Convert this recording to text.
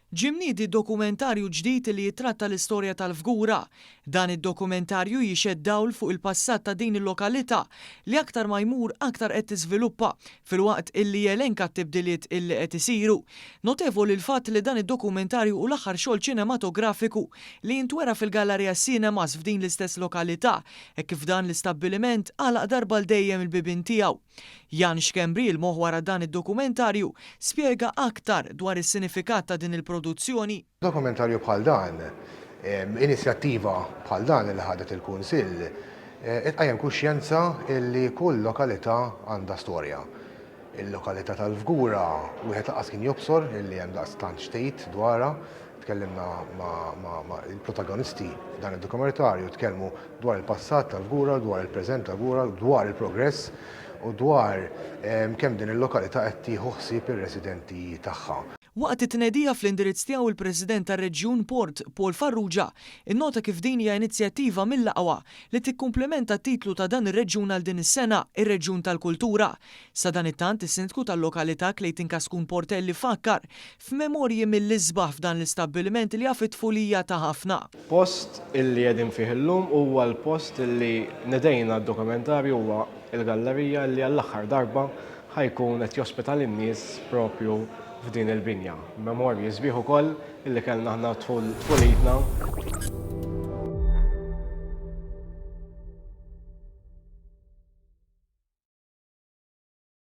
Ġimniedi dokumentarju ġdid li jitratta l-istorja tal-Fgura. Dan id-dokumentarju jixed dawl fuq il-passat ta' din il-lokalità li aktar ma jmur aktar qed tiżviluppa filwaqt illi jelenka t-tibdiliet illi qed isiru. Notevoli l-fatt li dan id-dokumentarju u l-aħħar xogħol ċinematografiku li jintwera fil-Gallerija Cinemas f'din l-istess lokalità e kif dan l-istabbiliment għalaq darba l-dejjem il-bibin tiegħu. Jan Xkembri, il-moħ wara dan id-dokumentarju, spjega aktar dwar is-sinifikat ta' din il-produzzjoni. Dokumentarju bħal dan, inizjattiva bħal dan li ħadet il-Kunsill, itqajjem kuxjenza li kull lokalità għandha storja. Il-lokalità tal-Fgura wieħed laqas kien jobsor illi hemm daqstant xtejt dwarha, tkellimna ma' il-protagonisti f'dan id-dokumentarju tkellmu dwar il-passat tal-Fgura, dwar il-preżent tal-Fgura, dwar il-progress u dwar kemm din il-lokalità qed tieħu ħsieb ir-residenti tagħha. Waqt it-tnedija fl-indirizz tiegħu il-President tar-Reġjun Port, Paul Farrugia, innota kif din hija inizjattiva mill-aqwa li tikkumplementa t-titlu ta' dan ir-reġjun għal din is-sena, ir-Reġjun tal-Kultura. Sa dan it-tant is-sindku tal-lokalità Clayton Kaskun Portelli fakkar f'memorji mill-isbaħ f'dan l-istabbiliment li għaf it-tfulija ta' ħafna. Post illi qegħdin fih illum huwa l-post illi nedejna d-dokumentarju huwa il-gallerija li għall-aħħar darba ħajkun qed jospita lin-nies propju f'din il-binja. Memorji sbieħ ukoll illi kellna aħna tfulitna